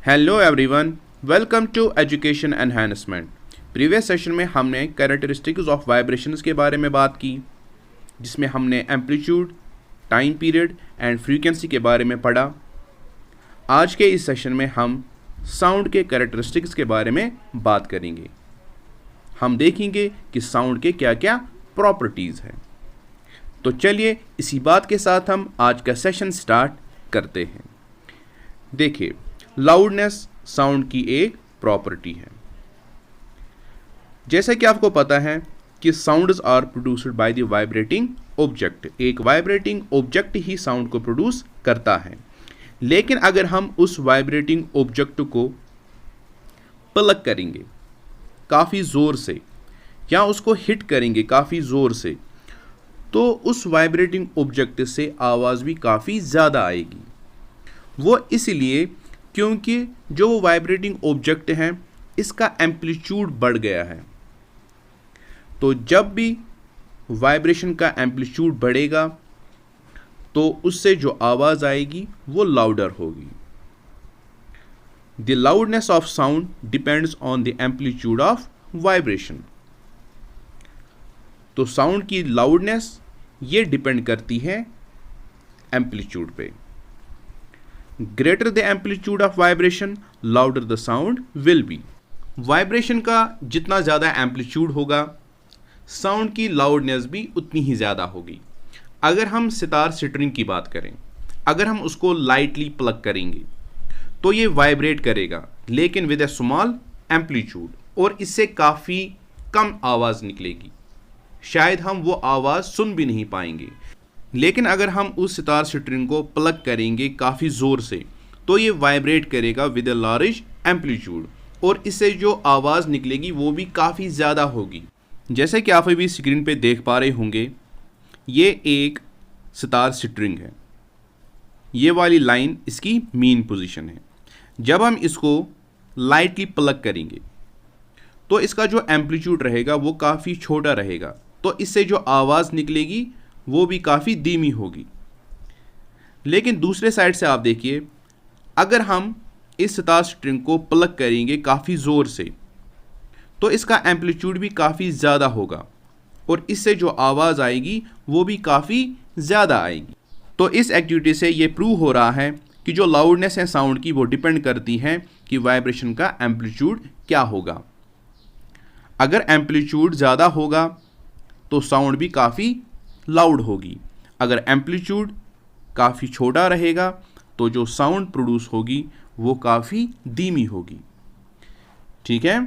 Hello everyone, welcome to education enhancement. Previous session में हमने characteristics of vibrations के बारे में बात की, जिसमें हमने amplitude, time period and frequency के बारे में पढ़ा। आज के इस सेशन में हम साउंड के कैरेक्टरिस्टिक्स के बारे में बात करेंगे। हम देखेंगे कि साउंड के क्या क्या प्रॉपर्टीज़ हैं। तो चलिए इसी बात के साथ हम आज का सेशन स्टार्ट करते हैं। देखिए, लाउडनेस साउंड की एक प्रॉपर्टी है। जैसा कि आपको पता है कि sounds are produced by the vibrating object. एक वाइब्रेटिंग ऑब्जेक्ट ही साउंड को प्रोड्यूस करता है। लेकिन अगर हम उस वाइब्रेटिंग ऑब्जेक्ट को प्लग करेंगे काफ़ी ज़ोर से या उसको हिट करेंगे काफ़ी ज़ोर से, तो उस वाइब्रेटिंग ऑब्जेक्ट से आवाज़ भी काफ़ी ज़्यादा आएगी। वो इसलिए क्योंकि जो वो वाइब्रेटिंग ऑब्जेक्ट है इसका एम्पलीट्यूड बढ़ गया है। तो जब भी वाइब्रेशन का एम्पलीट्यूड बढ़ेगा तो उससे जो आवाज़ आएगी वो लाउडर होगी। The loudness of sound depends on the amplitude of vibration. तो साउंड की लाउडनेस ये डिपेंड करती है एम्पलीट्यूड पे। Greater the amplitude of vibration, louder the sound will be. Vibration का जितना ज़्यादा एम्पलीट्यूड होगा, साउंड की लाउडनेस भी उतनी ही ज़्यादा होगी। अगर हम सितार स्ट्रिंग की बात करें, अगर हम उसको लाइटली प्लग करेंगे तो ये वाइब्रेट करेगा, लेकिन विद ए स्मॉल एम्पलीट्यूड, और इससे काफ़ी कम आवाज़ निकलेगी। शायद हम वो आवाज़ सुन भी नहीं पाएंगे। लेकिन अगर हम उस सितार स्ट्रिंग को प्लग करेंगे काफ़ी ज़ोर से तो ये वाइब्रेट करेगा विद अ लार्ज एम्पलीट्यूड, और इससे जो आवाज़ निकलेगी वो भी काफ़ी ज़्यादा होगी। जैसे कि आप अभी स्क्रीन पे देख पा रहे होंगे, ये एक सितार स्ट्रिंग है। ये वाली लाइन इसकी मीन पोजीशन है। जब हम इसको लाइटली प्लग करेंगे तो इसका जो एम्पलीट्यूड रहेगा वो काफ़ी छोटा रहेगा, तो इससे जो आवाज़ निकलेगी वो भी काफ़ी धीमी होगी। लेकिन दूसरे साइड से आप देखिए, अगर हम इस सितार स्ट्रिंग को प्लग करेंगे काफ़ी ज़ोर से तो इसका एम्पलीट्यूड भी काफ़ी ज़्यादा होगा, और इससे जो आवाज़ आएगी वो भी काफ़ी ज़्यादा आएगी। तो इस एक्टिविटी से ये प्रूव हो रहा है कि जो लाउडनेस है साउंड की वो डिपेंड करती है कि वाइब्रेशन का एम्पलीट्यूड क्या होगा। अगर एम्पलीट्यूड ज़्यादा होगा तो साउंड भी काफ़ी लाउड होगी। अगर एम्पलीट्यूड काफ़ी छोटा रहेगा तो जो साउंड प्रोड्यूस होगी वो काफ़ी धीमी होगी। ठीक है।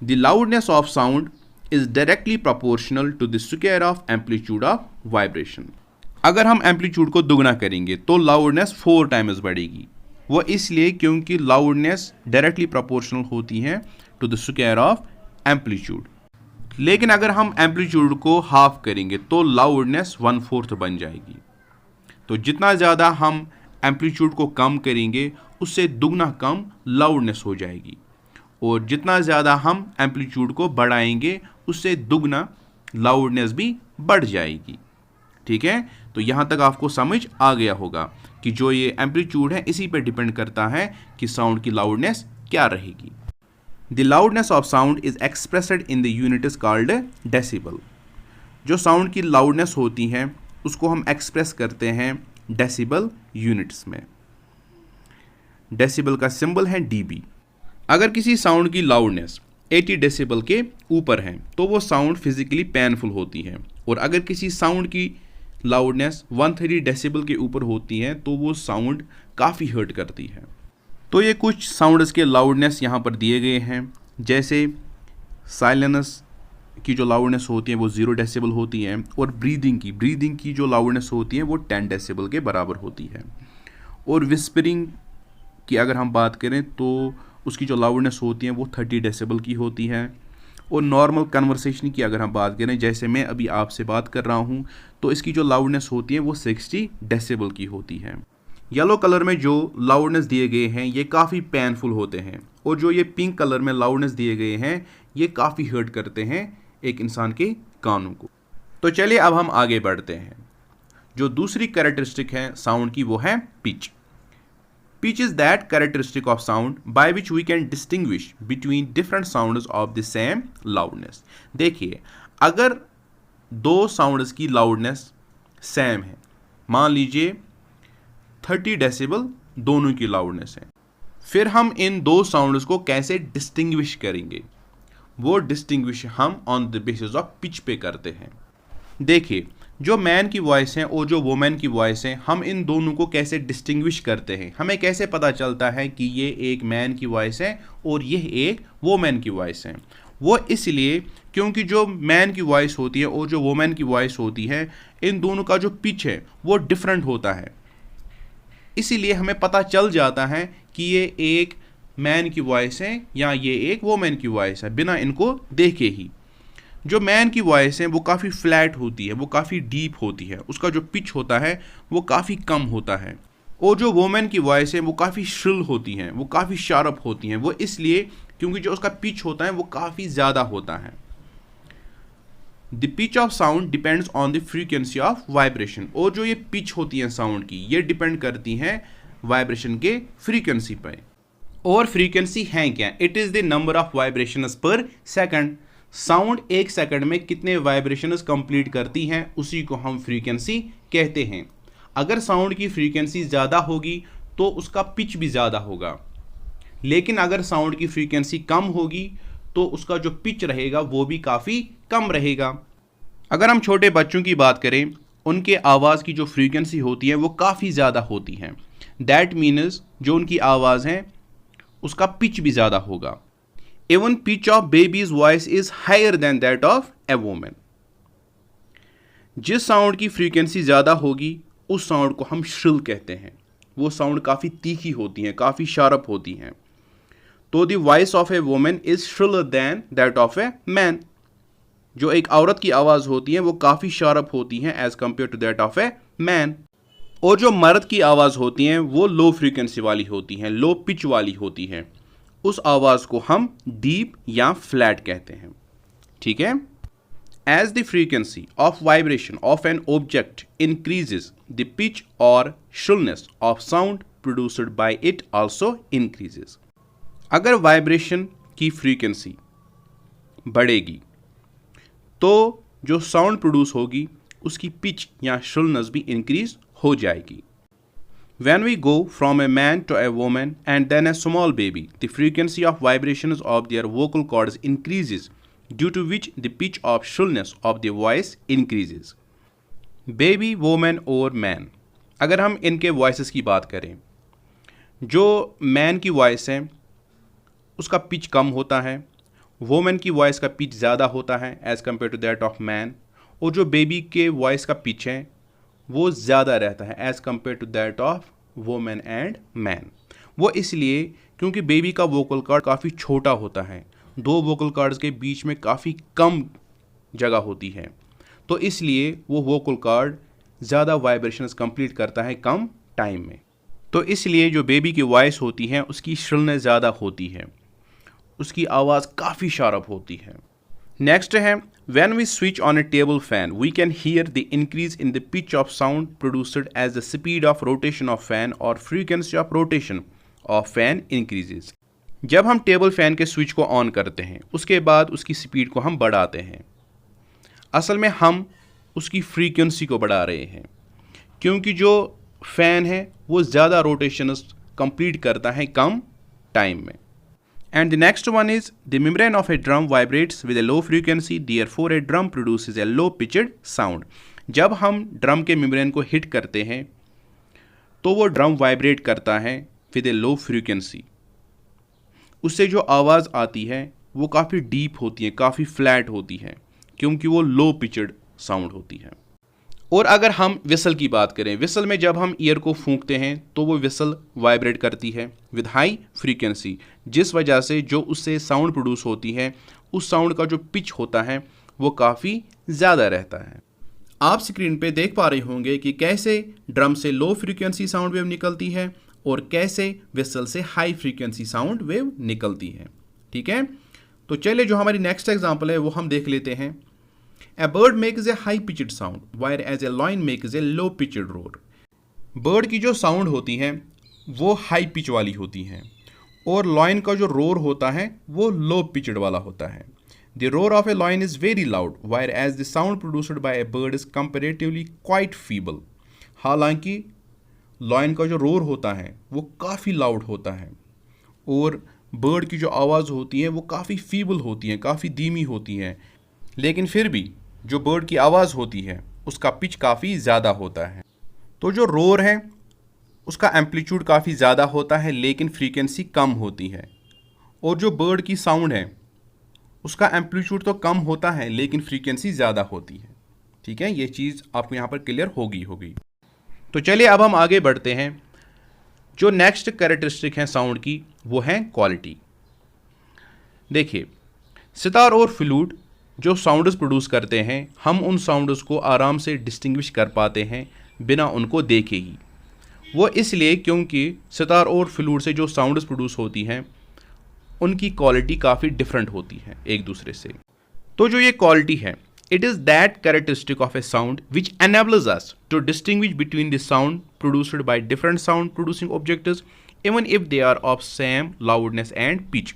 The loudness of sound is directly proportional to the square of amplitude of vibration. अगर हम एम्पलीट्यूड को दुगना करेंगे तो लाउडनेस 4 टाइम्स बढ़ेगी। वो इसलिए क्योंकि लाउडनेस डायरेक्टली प्रोपोर्शनल होती है to the square of amplitude. लेकिन अगर हम एम्पलीट्यूड को हाफ करेंगे तो लाउडनेस 1/4 बन जाएगी। तो जितना ज़्यादा हम एम्पलीट्यूड को कम करेंगे उससे दुगना कम लाउडनेस हो जाएगी, और जितना ज़्यादा हम एम्पलीट्यूड को बढ़ाएंगे उससे दुगना लाउडनेस भी बढ़ जाएगी। ठीक है। तो यहाँ तक आपको समझ आ गया होगा कि जो ये एम्पलीट्यूड है इसी पे डिपेंड करता है कि साउंड की लाउडनेस क्या रहेगी। The loudness of sound is expressed in the unit is called decibel। जो साउंड की लाउडनेस होती है उसको हम एक्सप्रेस करते हैं डेसिबल यूनिट्स में। डेसिबल का सिंबल है dB। अगर किसी साउंड की लाउडनेस 80 डेसिबल के ऊपर है तो वो साउंड फिजिकली पेनफुल होती है, और अगर किसी साउंड की लाउडनेस 130 डेसिबल के ऊपर होती है तो वो साउंड काफ़ी हर्ट करती है। तो ये कुछ साउंड्स के लाउडनेस यहाँ पर दिए गए हैं। जैसे साइलेंस की जो लाउडनेस होती है वो 0 डेसिबल होती है, और ब्रीदिंग की जो लाउडनेस होती है वो 10 डेसिबल के बराबर होती है। और विस्परिंग की अगर हम बात करें तो उसकी जो लाउडनेस होती है वो 30 डेसिबल की होती है। और नॉर्मल कन्वर्सेशन की अगर हम बात करें, जैसे मैं अभी आपसे बात कर रहा हूँ, तो इसकी जो लाउडनेस होती है वो 60 डेसिबल की होती है। येलो कलर में जो लाउडनेस दिए गए हैं ये काफ़ी पेनफुल होते हैं, और जो ये पिंक कलर में लाउडनेस दिए गए हैं ये काफ़ी हर्ट करते हैं एक इंसान के कानों को। तो चलिए अब हम आगे बढ़ते हैं। जो दूसरी कैरेक्टरिस्टिक है साउंड की वो है pitch. Pitch is that characteristic of sound by which we can distinguish between different sounds of the same loudness. देखिए, अगर दो साउंड्स की लाउडनेस सेम है, मान लीजिए 30 डेसिबल दोनों की लाउडनेस है, फिर हम इन दो साउंड्स को कैसे डिस्टिंग्विश करेंगे? वो डिस्टिंग्विश हम on the basis of pitch पे करते हैं। देखिए, जो मैन की वॉइस है और जो वुमेन की वॉइस है, हम इन दोनों को कैसे डिस्टिंग्विश करते हैं? हमें कैसे पता चलता है कि ये एक मैन की वॉइस है और यह एक वुमेन की वॉइस है? वो इसलिए क्योंकि जो मैन की वॉइस होती है और जो वुमेन की वॉइस होती है, इन दोनों का जो पिच है वो डिफरेंट होता है। इसीलिए हमें पता चल जाता है कि ये एक मैन की वॉइस है या ये एक वुमेन की वॉइस है, बिना इनको देखे ही। जो मैन की वॉइस है वो काफ़ी फ्लैट होती है, वो काफ़ी डीप होती है, उसका जो पिच होता है वो काफ़ी कम होता है। और जो वुमेन की वॉइस है वो काफ़ी श्रिल होती हैं, वो काफ़ी शार्प होती हैं। वो इसलिए क्योंकि जो उसका पिच होता है वो काफ़ी ज़्यादा होता है। The pitch of sound depends on the frequency of vibration. और जो ये पिच होती है साउंड की, ये डिपेंड करती हैं वाइब्रेशन के फ्रीक्वेंसी पर। और फ्रीक्वेंसी है क्या? It is the number of vibrations पर सेकंड। साउंड एक सेकंड में कितने वाइब्रेशंस कंप्लीट करती हैं, उसी को हम फ्रीक्वेंसी कहते हैं। अगर साउंड की फ्रीक्वेंसी ज़्यादा होगी तो उसका पिच भी ज़्यादा होगा, लेकिन अगर साउंड की फ्रीक्वेंसी कम होगी तो उसका जो पिच रहेगा वो भी काफ़ी कम रहेगा। अगर हम छोटे बच्चों की बात करें, उनके आवाज़ की जो फ्रीक्वेंसी होती है वो काफ़ी ज़्यादा होती है। दैट मीन्स जो उनकी आवाज़ है उसका पिच भी ज़्यादा होगा। Even pitch of baby's voice is higher than that of a woman. जिस साउंड की फ्रीक्वेंसी ज़्यादा होगी उस साउंड को हम श्रिल कहते हैं। वो साउंड काफ़ी तीखी होती हैं, काफ़ी शार्प होती हैं। तो the voice of a women is shriller than that of a man. जो एक औरत की आवाज़ होती है वो काफ़ी शार्प होती हैं as compare to that of a man. और जो मर्द की आवाज़ होती हैं वो लो फ्रीक्वेंसी वाली होती हैं, लो पिच वाली होती हैं। उस आवाज़ को हम डीप या फ्लैट कहते हैं। ठीक है? As the frequency of vibration of an object increases, the pitch और shrillness of sound produced by it also increases. अगर वाइब्रेशन की फ्रीक्वेंसी बढ़ेगी तो जो साउंड प्रोड्यूस होगी उसकी पिच या श्रिलनेस भी इंक्रीज हो जाएगी। When we go from a man to a woman and then a small baby, the frequency of vibrations of their vocal cords increases, due to which the pitch of shrillness of the voice increases. Baby, woman और man, अगर हम इनके voices की बात करें, जो man की voice है उसका pitch कम होता है, woman की voice का pitch ज़्यादा होता है as compared to that of man, और जो baby के voice का pitch है वो ज़्यादा रहता है as compare to that of women and man. वो इसलिए क्योंकि बेबी का वोकल कॉर्ड काफ़ी छोटा होता है, दो वोकल कॉर्ड्स के बीच में काफ़ी कम जगह होती है, तो इसलिए वो वोकल कॉर्ड ज़्यादा वाइब्रेशंस कंप्लीट करता है कम टाइम में। तो इसलिए जो बेबी की वॉइस होती है उसकी श्रिलनेस ज़्यादा होती है, उसकी आवाज़ काफ़ी शार्प होती है। नेक्स्ट है, when we switch on a table fan, we can hear the increase in the pitch of sound produced as the speed of rotation of fan or frequency of rotation of fan increases. जब हम table fan के switch को on करते हैं उसके बाद उसकी speed को हम बढ़ाते हैं। असल में हम उसकी फ्रीक्वेंसी को बढ़ा रहे हैं क्योंकि जो फैन है वो ज़्यादा रोटेशंस कंप्लीट करता है कम टाइम में। And the next one is the membrane of a drum vibrates with a low frequency, therefore a drum produces a low pitched sound. जब हम ड्रम के मेम्ब्रेन को हिट करते हैं तो वो ड्रम वाइब्रेट करता है विद ए लो फ्रीक्वेंसी। उससे जो आवाज़ आती है वो काफ़ी डीप होती है, काफ़ी फ्लैट होती है क्योंकि वो लो पिचड साउंड होती है। और अगर हम विसल की बात करें, विसल में जब हम ईयर को फूंकते हैं तो वो विसल वाइब्रेट करती है विद हाई फ्रीक्वेंसी, जिस वजह से जो उससे साउंड प्रोड्यूस होती है उस साउंड का जो पिच होता है वो काफ़ी ज़्यादा रहता है। आप स्क्रीन पे देख पा रहे होंगे कि कैसे ड्रम से लो फ्रीक्वेंसी साउंड वेव निकलती है और कैसे विसल से हाई फ्रीक्वेंसी साउंड वेव निकलती है। ठीक है, तो चलिए जो हमारी नेक्स्ट एग्जांपल है वो हम देख लेते हैं। A bird makes a high pitched sound, whereas a lion makes a low pitched roar. Bird की जो साउंड होती है वो हाई पिच वाली होती हैं और लॉयन का जो रोर होता है वो लो पिचड वाला होता है। The roar of a lion is very loud whereas the sound produced by a bird is comparatively quite feeble. हालांकि लॉयन का जो रोर होता है वो काफ़ी लाउड होता है और बर्ड की जो आवाज़ होती है वो काफ़ी फीबल होती है, काफ़ी धीमी होती है, लेकिन फिर भी जो बर्ड की आवाज़ होती है उसका पिच काफ़ी ज़्यादा होता है। तो जो रोर है उसका एम्पलीट्यूड काफ़ी ज़्यादा होता है लेकिन फ्रीक्वेंसी कम होती है, और जो बर्ड की साउंड है उसका एम्पलीट्यूड तो कम होता है लेकिन फ्रीक्वेंसी ज़्यादा होती है। ठीक है, ये चीज़ आपको यहाँ पर क्लियर होगी। तो चलिए अब हम आगे बढ़ते हैं। जो नेक्स्ट कैरेक्टरिस्टिक है साउंड की वो है क्वालिटी। देखिए, सितार और फ्लूट जो साउंड्स प्रोड्यूस करते हैं, हम उन साउंड्स को आराम से डिस्टिंग्विश कर पाते हैं बिना उनको देखे ही। वो इसलिए क्योंकि सितार और फ्लूट से जो साउंड्स प्रोड्यूस होती हैं उनकी क्वालिटी काफ़ी डिफरेंट होती है एक दूसरे से। तो जो ये क्वालिटी है, it is that characteristic of a sound which enables us to distinguish between the sound produced by different sound producing objects even if they are of same loudness and pitch।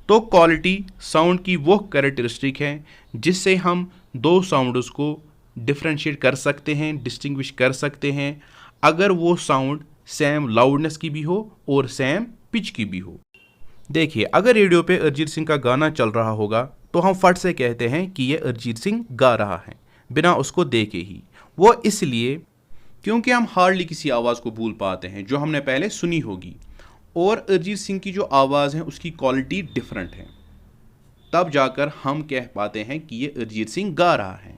तो quality sound की वो characteristic है जिससे हम दो sounds को differentiate कर सकते हैं, डिस्टिंग्विश कर सकते हैं, अगर वो साउंड सेम लाउडनेस की भी हो और सेम पिच की भी हो। देखिए, अगर रेडियो पे अरिजीत सिंह का गाना चल रहा होगा तो हम फट से कहते हैं कि ये अरिजीत सिंह गा रहा है बिना उसको देखे ही। वो इसलिए क्योंकि हम हार्डली किसी आवाज़ को भूल पाते हैं जो हमने पहले सुनी होगी, और अरिजीत सिंह की जो आवाज़ है उसकी क्वालिटी डिफरेंट है, तब जाकर हम कह पाते हैं कि ये अरिजीत सिंह गा रहा है।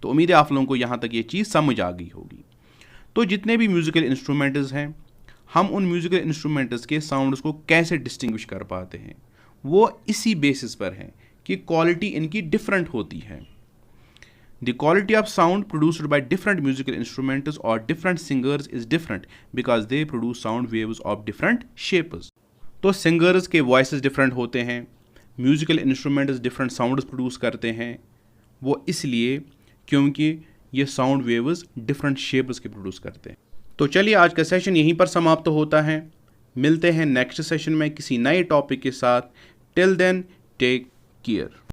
तो उम्मीद है आप लोगों को यहाँ तक ये चीज़ समझ आ गई होगी। तो जितने भी म्यूज़िकल इंस्ट्रूमेंट्स हैं, हम उन म्यूज़िकल इंस्ट्रूमेंट्स के साउंड्स को कैसे डिस्टिंग्विश कर पाते हैं, वो इसी बेसिस पर है कि क्वालिटी इनकी डिफरेंट होती है। The quality of sound produced by different musical instruments और different singers is different because they produce sound waves of different shapes. तो सिंगर्स के वॉइसेस डिफरेंट होते हैं, musical instruments different sounds produce करते हैं, वो इसलिए क्योंकि ये साउंड वेव्स डिफरेंट शेप्स के प्रोड्यूस करते हैं। तो चलिए, आज का सेशन यहीं पर समाप्त होता है। मिलते हैं नेक्स्ट सेशन में किसी नए टॉपिक के साथ। Till then, take care.